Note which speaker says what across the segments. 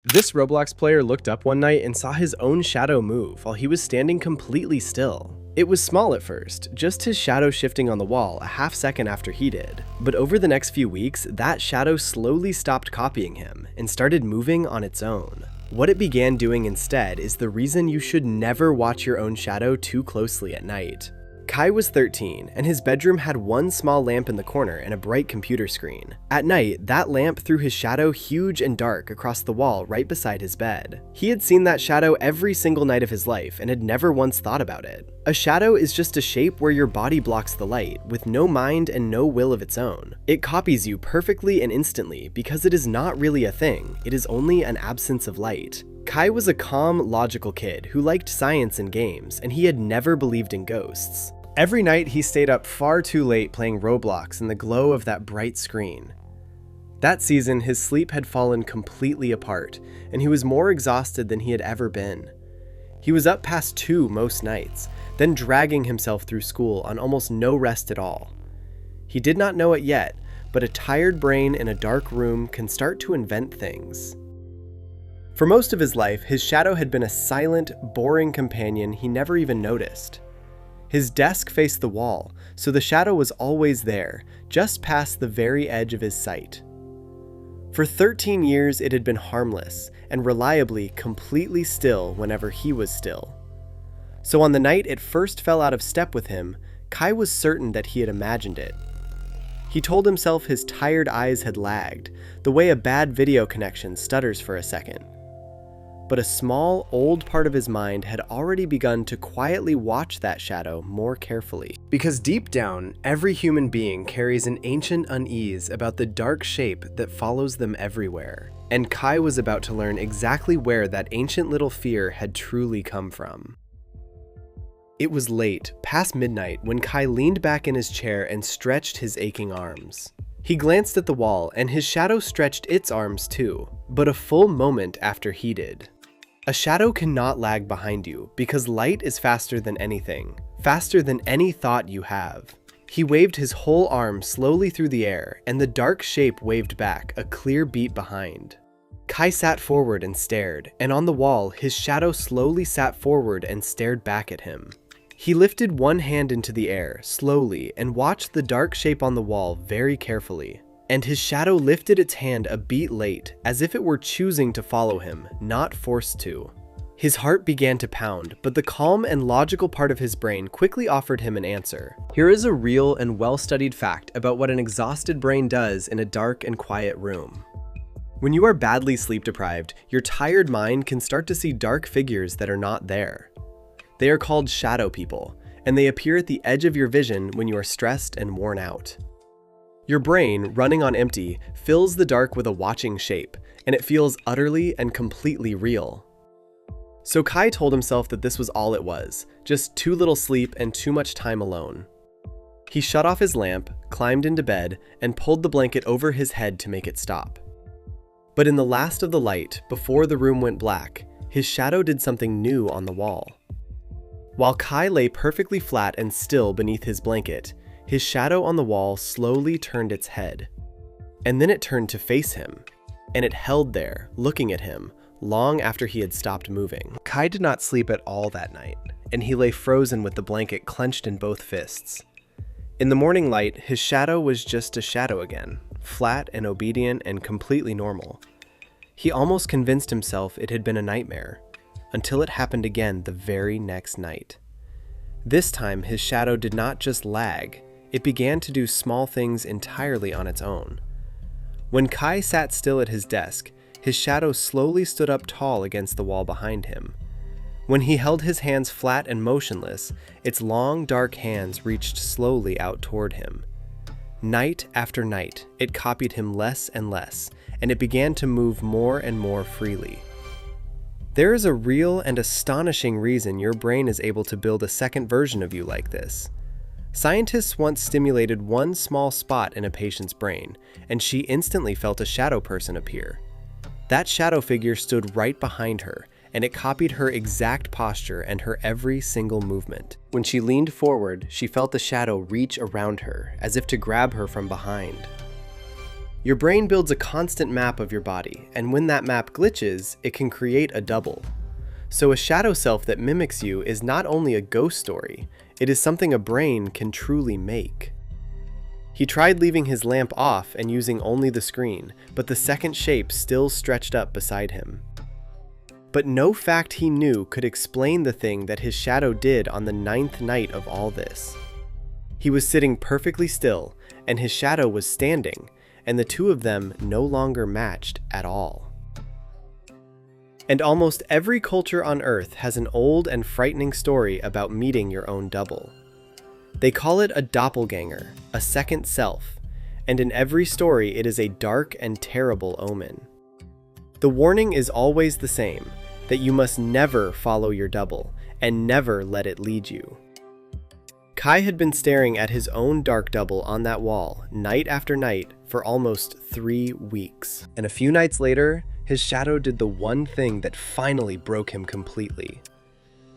Speaker 1: This Roblox player looked up one night and saw his own shadow move while he was standing completely still. It was small at first, just his shadow shifting on the wall a half second after he did. But over the next few weeks, that shadow slowly stopped copying him and started moving on its own. What it began doing instead is the reason you should never watch your own shadow too closely at night. Kai was 13, and his bedroom had one small lamp in the corner and a bright computer screen. At night, that lamp threw his shadow huge and dark across the wall right beside his bed. He had seen that shadow every single night of his life and had never once thought about it. A shadow is just a shape where your body blocks the light, with no mind and no will of its own. It copies you perfectly and instantly because it is not really a thing, it is only an absence of light. Kai was a calm, logical kid who liked science and games, and he had never believed in ghosts. Every night he stayed up far too late playing Roblox in the glow of that bright screen. That season, his sleep had fallen completely apart, and he was more exhausted than he had ever been. He was up past 2 most nights, then dragging himself through school on almost no rest at all. He did not know it yet, but a tired brain in a dark room can start to invent things. For most of his life, his shadow had been a silent, boring companion he never even noticed. His desk faced the wall, so the shadow was always there, just past the very edge of his sight. For 13 years it had been harmless, and reliably completely still whenever he was still. So on the night it first fell out of step with him, Kai was certain that he had imagined it. He told himself his tired eyes had lagged, the way a bad video connection stutters for a second. But a small, old part of his mind had already begun to quietly watch that shadow more carefully. Because deep down, every human being carries an ancient unease about the dark shape that follows them everywhere. And Kai was about to learn exactly where that ancient little fear had truly come from. It was late, past midnight, when Kai leaned back in his chair and stretched his aching arms. He glanced at the wall, and his shadow stretched its arms too, but a full moment after he did. A shadow cannot lag behind you because light is faster than anything, faster than any thought you have. He waved his whole arm slowly through the air, and the dark shape waved back, a clear beat behind. Kai sat forward and stared, and on the wall, his shadow slowly sat forward and stared back at him. He lifted one hand into the air, slowly, and watched the dark shape on the wall very carefully. And his shadow lifted its hand a beat late, as if it were choosing to follow him, not forced to. His heart began to pound, but the calm and logical part of his brain quickly offered him an answer. Here is a real and well-studied fact about what an exhausted brain does in a dark and quiet room. When you are badly sleep-deprived, your tired mind can start to see dark figures that are not there. They are called shadow people, and they appear at the edge of your vision when you are stressed and worn out. Your brain, running on empty, fills the dark with a watching shape, and it feels utterly and completely real. So Kai told himself that this was all it was, just too little sleep and too much time alone. He shut off his lamp, climbed into bed, and pulled the blanket over his head to make it stop. But in the last of the light, before the room went black, his shadow did something new on the wall. While Kai lay perfectly flat and still beneath his blanket, his shadow on the wall slowly turned its head. And then it turned to face him, and it held there, looking at him, long after he had stopped moving. Kai did not sleep at all that night, and he lay frozen with the blanket clenched in both fists. In the morning light, his shadow was just a shadow again, flat and obedient and completely normal. He almost convinced himself it had been a nightmare, until it happened again the very next night. This time, his shadow did not just lag, it began to do small things entirely on its own. When Kai sat still at his desk, his shadow slowly stood up tall against the wall behind him. When he held his hands flat and motionless, its long, dark hands reached slowly out toward him. Night after night, it copied him less and less, and it began to move more and more freely. There is a real and astonishing reason your brain is able to build a second version of you like this. Scientists once stimulated one small spot in a patient's brain, and she instantly felt a shadow person appear. That shadow figure stood right behind her, and it copied her exact posture and her every single movement. When she leaned forward, she felt the shadow reach around her, as if to grab her from behind. Your brain builds a constant map of your body, and when that map glitches, it can create a double. So a shadow self that mimics you is not only a ghost story, it is something a brain can truly make. He tried leaving his lamp off and using only the screen, but the second shape still stretched up beside him. But no fact he knew could explain the thing that his shadow did on the 9th night of all this. He was sitting perfectly still, and his shadow was standing, and the two of them no longer matched at all. And almost every culture on Earth has an old and frightening story about meeting your own double. They call it a doppelganger, a second self, and in every story it is a dark and terrible omen. The warning is always the same, that you must never follow your double, and never let it lead you. Kai had been staring at his own dark double on that wall, night after night, for almost 3 weeks. And a few nights later, his shadow did the one thing that finally broke him completely.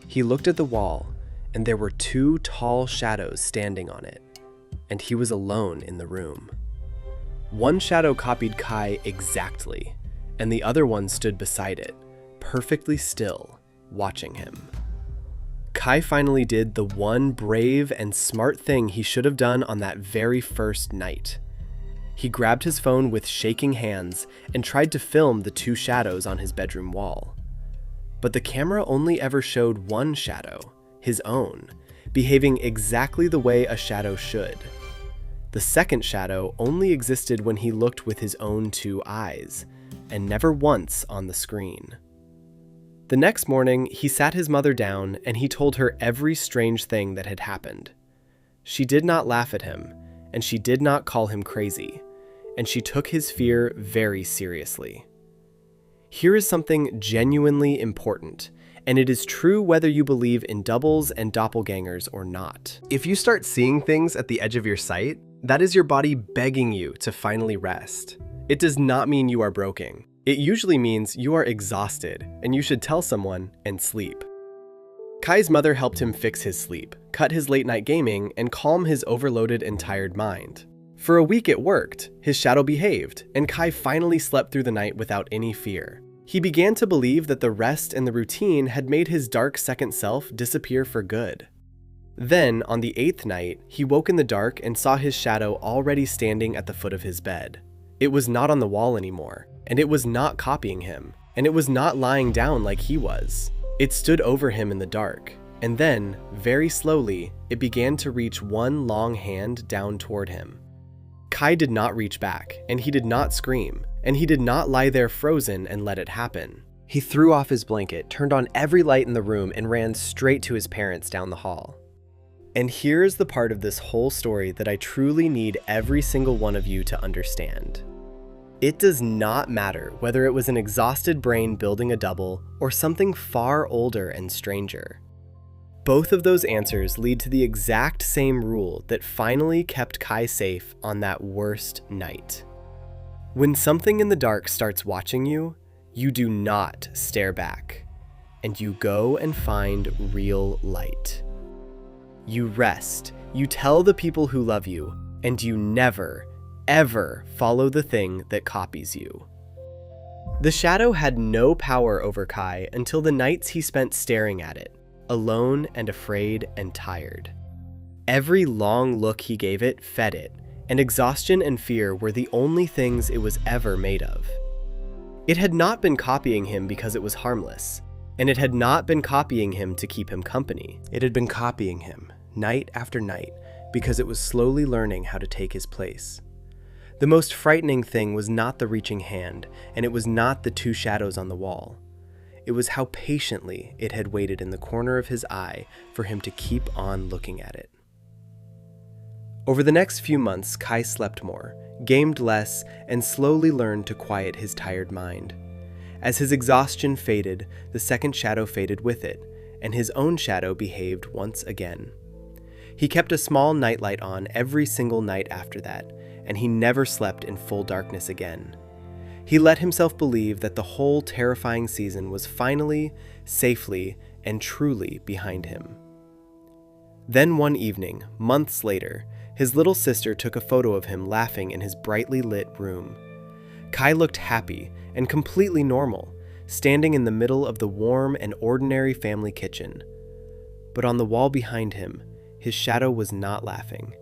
Speaker 1: He looked at the wall, and there were 2 tall shadows standing on it, and he was alone in the room. One shadow copied Kai exactly, and the other one stood beside it, perfectly still, watching him. Kai finally did the one brave and smart thing he should have done on that very first night. He grabbed his phone with shaking hands and tried to film the 2 shadows on his bedroom wall. But the camera only ever showed one shadow, his own, behaving exactly the way a shadow should. The second shadow only existed when he looked with his own 2 eyes, and never once on the screen. The next morning, he sat his mother down and he told her every strange thing that had happened. She did not laugh at him, and she did not call him crazy, and she took his fear very seriously. Here is something genuinely important, and it is true whether you believe in doubles and doppelgangers or not. If you start seeing things at the edge of your sight, that is your body begging you to finally rest. It does not mean you are broken. It usually means you are exhausted, and you should tell someone and sleep. Kai's mother helped him fix his sleep, cut his late-night gaming, and calm his overloaded and tired mind. For a week it worked, his shadow behaved, and Kai finally slept through the night without any fear. He began to believe that the rest and the routine had made his dark second self disappear for good. Then, on the 8th night, he woke in the dark and saw his shadow already standing at the foot of his bed. It was not on the wall anymore, and it was not copying him, and it was not lying down like he was. It stood over him in the dark, and then, very slowly, it began to reach one long hand down toward him. Kai did not reach back, and he did not scream, and he did not lie there frozen and let it happen. He threw off his blanket, turned on every light in the room, and ran straight to his parents down the hall. And here is the part of this whole story that I truly need every single one of you to understand. It does not matter whether it was an exhausted brain building a double or something far older and stranger. Both of those answers lead to the exact same rule that finally kept Kai safe on that worst night. When something in the dark starts watching you, you do not stare back, and you go and find real light. You rest, you tell the people who love you, and you never, ever follow the thing that copies you. The shadow had no power over Kai until the nights he spent staring at it, alone and afraid and tired. Every long look he gave it fed it, and exhaustion and fear were the only things it was ever made of. It had not been copying him because it was harmless, and it had not been copying him to keep him company. It had been copying him, night after night, because it was slowly learning how to take his place. The most frightening thing was not the reaching hand, and it was not the 2 shadows on the wall. It was how patiently it had waited in the corner of his eye for him to keep on looking at it. Over the next few months, Kai slept more, gamed less, and slowly learned to quiet his tired mind. As his exhaustion faded, the second shadow faded with it, and his own shadow behaved once again. He kept a small nightlight on every single night after that, and he never slept in full darkness again. He let himself believe that the whole terrifying season was finally, safely, and truly behind him. Then one evening, months later, His little sister took a photo of him laughing in his brightly lit room. Kai looked happy and completely normal, standing in the middle of the warm and ordinary family kitchen. But on the wall behind him, his shadow was not laughing,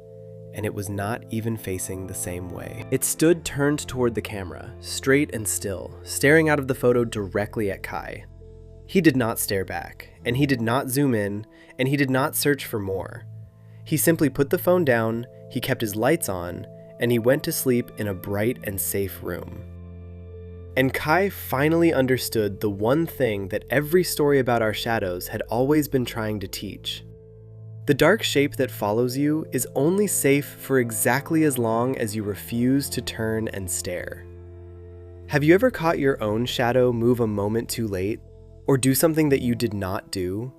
Speaker 1: and it was not even facing the same way. It stood turned toward the camera, straight and still, staring out of the photo directly at Kai. He did not stare back, and he did not zoom in, and he did not search for more. He simply put the phone down, he kept his lights on, and he went to sleep in a bright and safe room. And Kai finally understood the one thing that every story about our shadows had always been trying to teach. The dark shape that follows you is only safe for exactly as long as you refuse to turn and stare. Have you ever caught your own shadow move a moment too late, or do something that you did not do?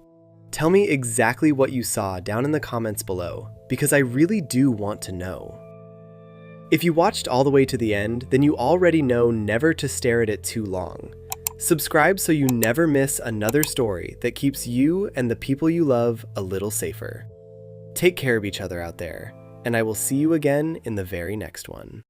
Speaker 1: Tell me exactly what you saw down in the comments below, because I really do want to know. If you watched all the way to the end, then you already know never to stare at it too long. Subscribe so you never miss another story that keeps you and the people you love a little safer. Take care of each other out there, and I will see you again in the very next one.